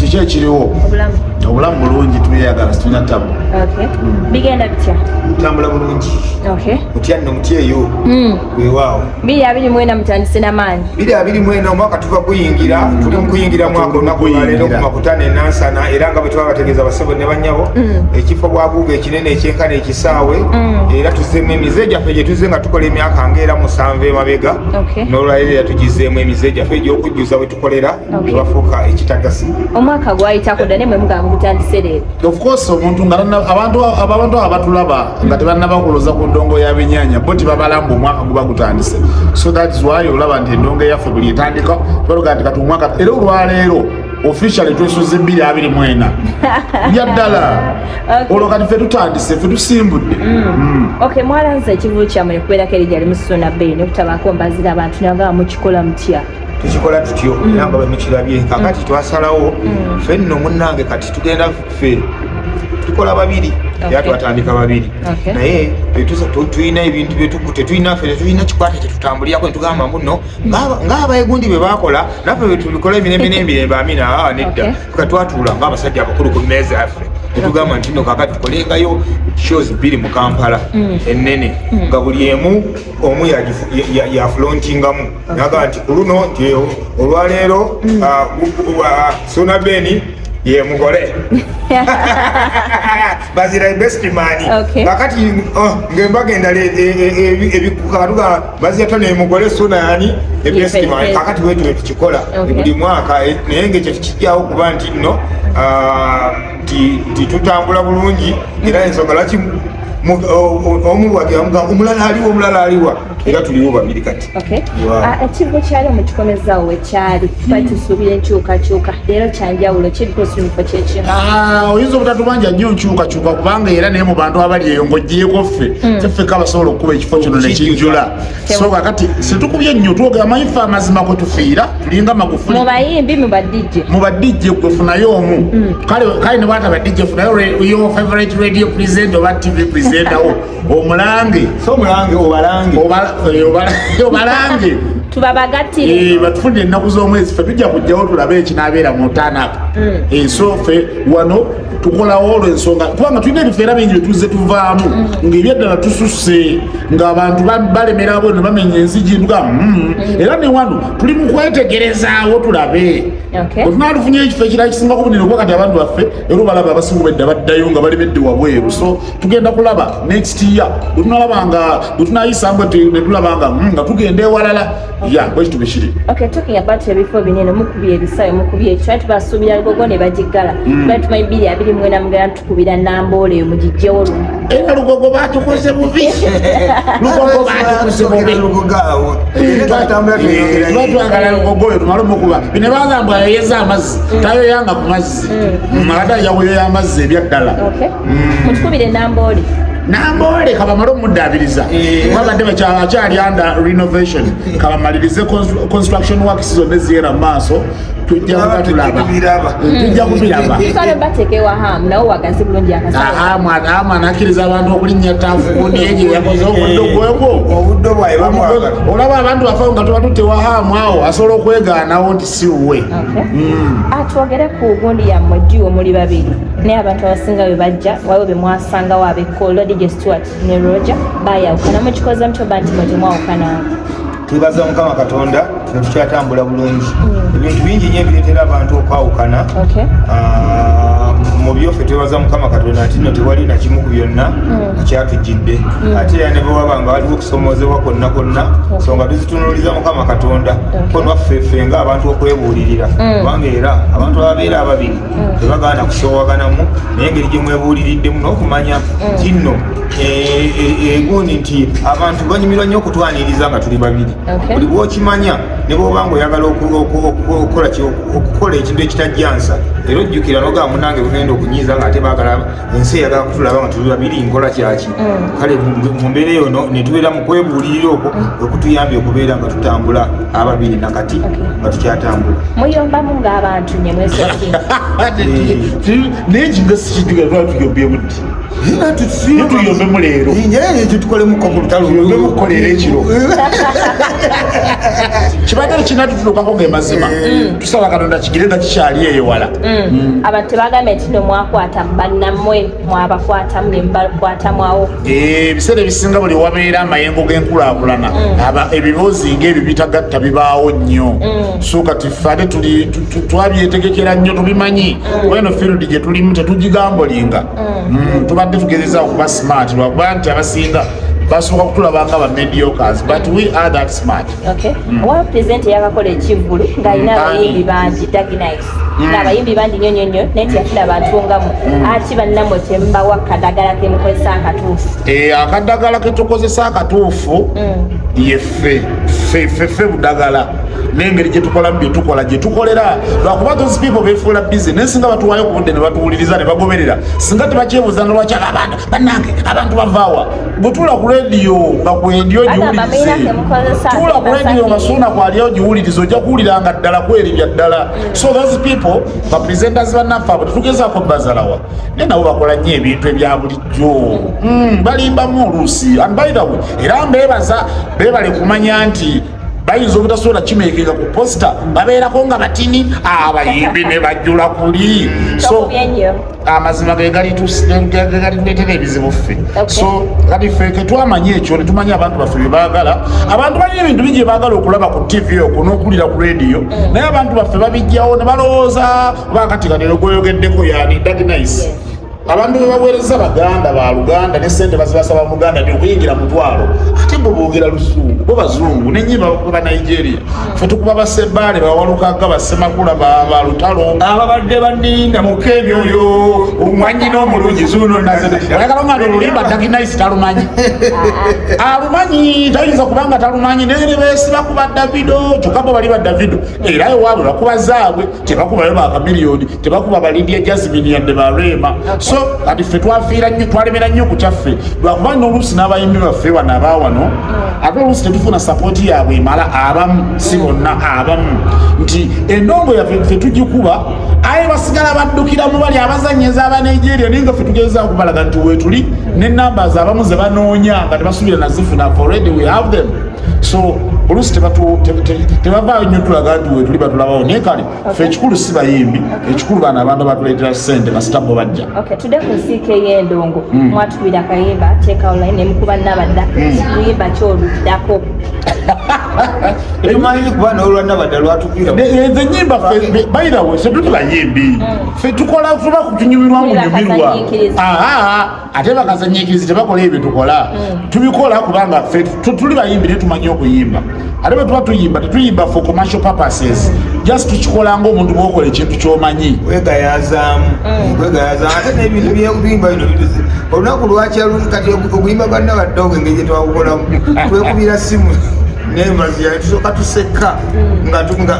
kiki ekiriwo obulamu bulungi tweyagala situna tabu bigenda bitya tambula bulungi mutya nno mutya eyo weewaawo 2024 mutandise n'amaanyi 2024 omwaka tuva kuyingira tuli mu kuyingira mwaka olunaku lwaleero ku makutano enansana era nga bwe twabategeeza basebo ne bannyabo ekifo bwaguuga ekinene ekyenkana ekisaawe era tuzeemu emize gyaffe gye tuzze nga tukola emyaka ngaera 7 emabega n'olwaleero era tugizeemu emize gyaffe egy'okujjuza bwe tukolera tebafuuka ekitagasi omwaka gwayitako dda ne mwe mugamba mutandise leero of course omuntu nga abantu abatulaba nga tebannabakuloza ku ndongo y'abennyanja bo tebabalamba omwaka guba gutandise so that's why olaba nti endongo eyaffe buli etandika tubaluga nti kati omwaka era olwaleero officially twesuze 2024 byaddala olwo kati ffe tutandise ffe tusimbudde mwalanza ekivulo kyammwe nekubeerako eri gyali mu Suuna Ben okutabaako Mbaziira abantu nagamba mukikola mutya tukikola tutyo era nga bwe mukirabye kakati twasalawo ffe nno munnange kati tugenda ffe tukola babiri era twatandika babiri naye tulina ebintu byetukute tulina ffe tetulina kikwata kyetutambulirako netugamba mbuno ng'abayegundi bwe bakola naffe bwe tubikola emirembe n'emirembe amina nedda tuka twatuula ng'abasajja abakulu ku mmeeza yaffe netugamba nti nno kakati tukolengayo shows 2 mu Kampala ennene nga buli emu omu yafulontingamu naga nti ku luno nti olwaleero Suuna Ben ye mugole Mbaziira best man kakati ngembaga endala ebikukatuga Mbaziira Tonny ye mugole Suuna yani best man kakati wetu tukikola buli mwaka naye ngekyo tukijjawo kuba nti nno tutambula bulungi era ensonga lwaki omu wagamba omulala aliwa era tuliwo babiri kati ekigo kyali omukikomezaawo wekyali tusuubira enkyukakyuka leero kyanjawulo kirikosi mufo kyekimu oyinza obutatubanja nnyo nkyukakyuka kubanga era naye mu bantu abali eyo ng'oggyeko ffe kabasobola okukuba ekifo kino nekijjula so kakati situkubye nnyo twogera amanyife amazima kwe tufiira tulinga Magufuli mubayimbi mu badijje gwe funayo omu kale ne bwata badijje funayo your favorite radio presenter oba tv presenter omulange so omulange obalange tubabagatire batufudde ennaku z'omwezi ffe tujja kujjawo tulabe ekinaabeera mu turn-up so ffe wano tukolawo olw'ensonga kubanga tulina ebifeera bingi byetuzze tuvaamu ng'ebyaddala tususse ng'abantu balemera abo ne bamenya enzigi ntuga era ne wano tuli mu kwetegerezaawo tulabe otunaalufunye ekifo ekirala kisinga ku bunene kuba kati abantu baffe era obalaba abasinga bedda baddayo nga balemedde wabweru so tugenda kulaba next year bwe tunaayisambwe ne tulaba nga tugenda ewalala bwekito bwekiri talking about ebifo binene mukubye ebisayo mukubye ekyo tubasuubira Lugogo ne bagiggala tumanyi 2024 mugenda tukubira Namboole eyo mugijjewo lumu era Lugogo batukoze bubi Lugogo batukoze bubi twatwagala Lugogo oyo tumale mukuba bine bagamba yayeza amazzi tayoyanga ku mazzi ate yawoyoya amazzi ebyaddala mutukubire Namboole kabamale omuddaabiriza wabadde bakyali under renovation kabamalirize construction works zonna eziyera mu maaso tujja kubiraba hamu anakkiriza abantu okulinnya ttaafu niye yakoze obuddo bwebwo olaba abantu bafe nga tuba tutewa hamu awo asobola okwegaanawo nti si wuwe twogere ku gundi yammwe ddi omuli babiri naye abantu abasinga bwe bajja waliwo be mwasangawo abekkoolo DJ Stuart ne Roger bayawukana mukikoze mutyoba nti mwe temwawukananga twebaza Mukama Katonda tukyatambula bulungi ebintu bingi nnyo ebireetera abantu okwawukana mu byoffe twebaza Mukama Katonda nti nno tewali na kimu ku byonna kyatujjidde ate era ne bwe waba nga waliwo okusomoozebwa konna so nga tuzitunuuliza Mukama Katonda ko nwaffeffe ng'abantu okwebuulirira kubanga era abantu ababeera ababiri tebagaana kusoowaganamu naye engeri gye mwebuuliriddemu n'okumanya kinno egundi nti abantu banyumirwa nnyo okutwaniriza nga tuli babiri buli bw'okimanya ne bw'oba nga oyagala okukola ekintu ekitajjansa era ojjukira n'ogamba munange bugenda okunyiiza ng'ate baagala ensi eyagala kutulaba nga tuli babiri nkola kyaki kale mu mbeera eyo ne tubeera mu kwebuulirira okwo okutuyambye okubeera nga tutambula ababiri nakati nga tukyatambula muyombamu ng'abantu nye mwesooki naye kinga sikijjuga twali tuyombye budde tuyombemu leero tukolemu mukolera ekiro kibadde kinatutuukako ng'emazima tusaba Katonda kigire nga kikyali eyo wala abantu tebagambye nti no mwakwata bannammwe mwabakwatamu ne mbakwatamu ebiseera ebisinga buli wabeera amayengo g'enkulaakulana ebiboozi ng'ebyo bitagatta bibaawo nnyo so kati ffe ate twabyetegekera nnyo tubimanyi weno field gye tulimu tetugigambolinga tubadde tugezeza okuba smart lwakuba nti abasinga basooka kutulaba nga ba mediocres but we are that smart. Owa present yakakola ekivvulu ng'alina abayimbi bangi Daginais n'abayimbi bangi nnyo nnyo nnyo naye teyafuna abantu ngamu ati bannamwe tembawa kadagala kemukozesa akatuufu akadagala ketukozesa akatuufu yeffe budagala n'engeri gyetukolamu byetukola gyetukolera lwakuba those people befuula business nga batuwaayo ku budde ne batuwuliriza ne bagoberera singa tebakyebuuza nolwaki abantu bannange abantu bavaawa bwe tuula ku rediyo nga ku endiyo giwulirize tuula ku rediyo nga Suuna kwaliyo giwulirize ojja kuwuliranga ddala kweribya ddala so those people bapresenters bannaffe abo tetugezaako bazalawa naye nabo bakola nnyo ebintu ebya bulijjo balimbamu oluusi and by the way era mbeebaza beebale kumanya nti bayinza obutasobola kimeekinga ku posta babeerako nga batini abayimbi ne bajjula kuli so amazima ge galituleetera ebizibu ffe so kati ffe ketwamanye ekyo ne tumanye abantu baffe bye baagala abantu balina ebintu bingi baagala okulaba ku tv okwo n'okuwulira ku rediyo naye abantu baffe babijjawo ne balowooza oba kati kanero gweyogeddeko yani Daginais abantu bebaweereza baganda ba Luganda ne sente bazibasaba mu Luganda okuyingira mutwalo ate bo boogera lusungu bo bazungu nenyimba ba Nigeria ffe tukuba basebaale bawalukaga basemakula ba lutalo ababadde baninda mukebyo oyo omwanyi n'omulungi Zuuno nazekalonga olulimba Daginais talumanyi alumanyi tayinza kubanga talumanyi nere beesiba kuba Davido kyokka bo bali ba Davido era ewaabwe bakuba zaabwe tebakubayo ba Kamiliyoni tebakuba balidya Jasmine yadde ba Rema so kati ffe twafiira nnyo twalemera nnyo ku kyaffe lwakubanga oluusi n'abayimbi baffe wano abaawano ate oluusi tetufuna sapooti yaabwe emala abamu si bonna abamu nti endongo yaffe ffe tugikuba aye basigala baddukiramu bali abazannyeza aba Nigeria naye nga ffe tugezaa kubalaga nti weetuli ne numbers abamu ze banoonya nga tebasuubira nazifuna already we have them so oluusi tebavaayo nnyo tulaga nti weetuli batulabawo naye kale ffe ekikulu si bayimbi ekikulu baana abantu batuleetera ssente kasitabo bajja tudde ku nsiike y'endongo mwatubira akayimba teeka online ne mukuba Nabadda luyimba kyoluddako etumanyi kuba n'olwa Nabadda lwatubira ezo nnyimba ffe by the way ffe tuli bayimbi ffe tukola tuba kutunyumirwa munyumirwa ate bakazanyiikirizi tebakola ebyo tukola tubikola kubanga ffe tuli bayimbi naye tumanyi okuyimba ate bwe tuba tuyimba tetuyimba for commercial purposes just tukikola ng'omuntu bw'okola ekintu ky'omanyi wegayazaamu ate n'ebintu byekuyimba bino bituzi olunaku lwakyalu kati okuyimba kwa Nabadda engeri gye twakukolamu twekubira simu Mbaziira tusooka tuseka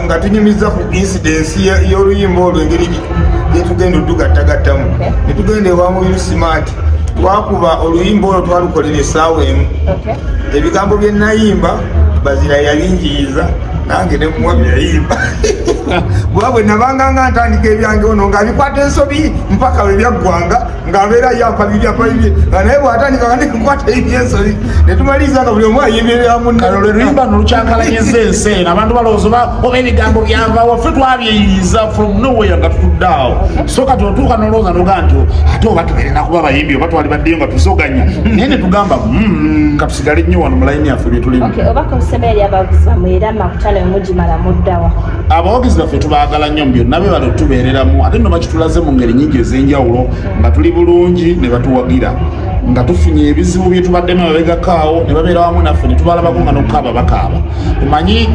nga tunyumiza ku incidence y'oluyimba olwo engeri gyetugenda otugattagattamu ne tugenda ewa mu smart twakuba oluyimba olwo twalukolera essaawa emu ebigambo bye nayimba Mbaziira yalingiyiza nange ne muwa byayimba bwabwe nabanga nga ntandika ebyange ono ng'abikwata ensobi mpaka we byaggwanga ng'abeera yapa bibyapa bibye nga naye bw'atandika nga nekukwata ebyensobi ne tumaliriza nga buli omu ayimbirira munne lwe luyimba nolukyankalanyeza ensi abantu balowooza oba ebigambo byavaawo ffe twabyeyiyiza from nowhere nga tutudde awo so kati otuuka nolowooza noga nti ate oba tuberena kuba bayimbi oba twali baddeyo nga tusoganya naye ne tugamba ka tusigale nnyo wano mu layini yaffe bye tulimu obaka osemera abavuzi bamwe era makutano emugimala muddawa abawagizi baffe tubaagala nnyo mu byonna bye bano tubeereramu ate nno bakitulaze mu ngeri nnyingi ez'enjawulo nga tuli bulungi ne batuwagira nga tufunye ebizibu bye tubaddemu ababegakaawo ne babeera wamu naffe ne tubalabako nga nokukaaba bakaaba omanyi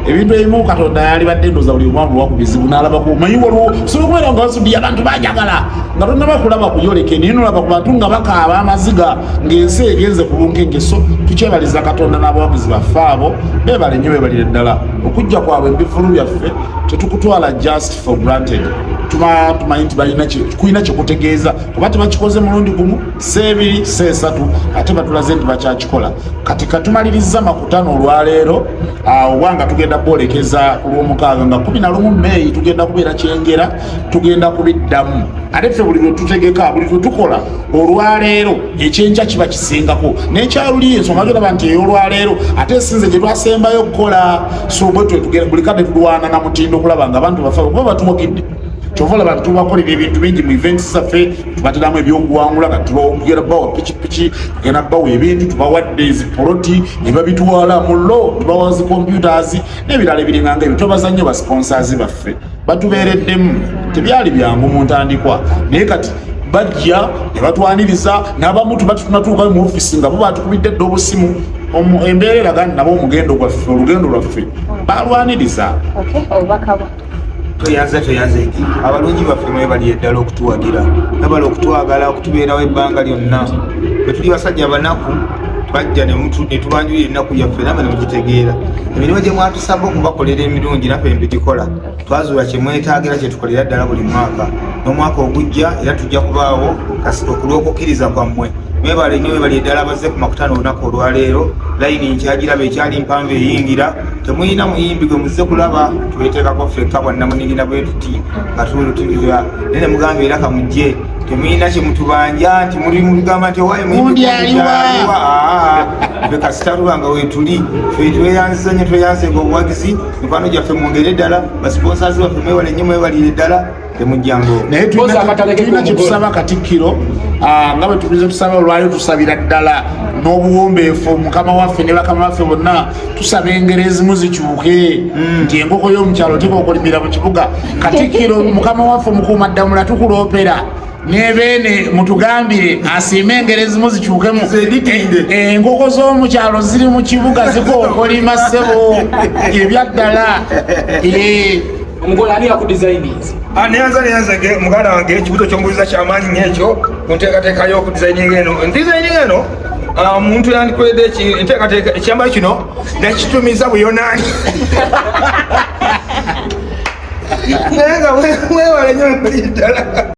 ebintu ebimu Katonda yali badde ndoza buli omwamu lwa ku bizibu n'alabako omanyi waliwo osobola okubeera nga basuddiye abantu bajagala nga tonnaba kulaba kuyoleke naye nolaba ku bantu nga bakaaba amaziga ng'ensi egenze ku bunkenge so tukyebaliza Katonda n'abawagizi baffe abo beebale nnyo beebalire ddala okujja kwabwe ebifulu byaffe tetukutwala just for granted tumanyi nti kulina kyekutegeeza kuba tebakikoze mulundi gumu seebiri seesatu ate batulaze nti bakyakikola kati katumaliriza makutano olwaleero obwanga tugenda kwolekeza ku lw'omukaaga nga 11 Meeyi tugenda kubeera Kyengera tugenda kubiddamu ate ffe buli lwe tutegeka buli lwe tukola olwaleero ekyenkya kiba kisingako n'ekyaluli ensonga gyolaba nti ey'olwaleero ate esinze gye twasembayo okukola so bwe twetugera buli kadde tulwana na mutindo okulaba nga abantu bafa kuba batumugidde kyova olaba tubakolera ebintu bingi mu events zaffe tubateramu ebyokuwangula nga tugenda bawa pikipiki tugenda bawa ebintu tubawadde ezipoloti ne babitwala mu lo tubawa zi computers n'ebirala ebiringa nga ebyo twebaza nnyo basponsors baffe batubeereddemu tebyali byangu mu ntandikwa naye kati bajja ne batwaniriza n'abamu tubatunatuukayo mu ofisi nga bo batukubidde dde obusimu embeera eraga nabo omugendo gwaffe olugendo lwaffe balwaniriza. Toyanze abalungi baffe mwebali eddala okutuwagira nabala okutwagala okutubeerawo ebbanga lyonna bwe tuli basajja banaku bajja ne tubanjulira ennaku yaffe namwe ne mugitegeera emirimu gye mwatusaba okubakolera emirungi naffe mbigikola twazuula kye mwetaagira kye tukolera ddala buli mwaka n'omwaka ogujja era tujja kubaawo okulw'okukkiriza kwammwe mwebale nnyo mwebali eddala abazze ku makutano olunaku olwaleero layini nkyagiraba ekyali mpanvu eyingira temuyina muyimbi gwe muzze kulaba tweteekako ffekka bwannamunigina bwe tuti nga tulutulira naye ne mugamba era kamujje temuyina kye mutubanja nti muli mugamba nti owaaye muyimbialiwa ffe kasitalula nga weetuli ffe tweyanziza nnyo tweyanzenga obuwagizi mikwano gyaffe mwongere eddala basponsazi baffe mwebale nnyo mwebalire eddala temujjango naye tulina kyetusaba Katikkiro nga bwe tulize tusaba olwaleero tusabira ddala n'obuwombeefu mukama waffe ne bakama waffe bonna tusaba engero ezimu zikyuke nti enkoko y'omukyalo tika okulimira mu kibuga Katikkiro mukama waffe mukuumaddamula tukuloopera nebeene mutugambire asiime engero ezimu zikyukemu enkoko z'omukyalo ziri mu kibuga zikookolima ssebo ebyaddala omugole ani yakudesigninze neyanza muganda wange ekibuto kyombuliza kyamaanyi nyekyo kunteekateeka y'okudesigninga eno designing eno omuntu yandikoledde enteekateeka ekyambalo kino nakitumiza buyonaani naye nga wewale nnyo ddala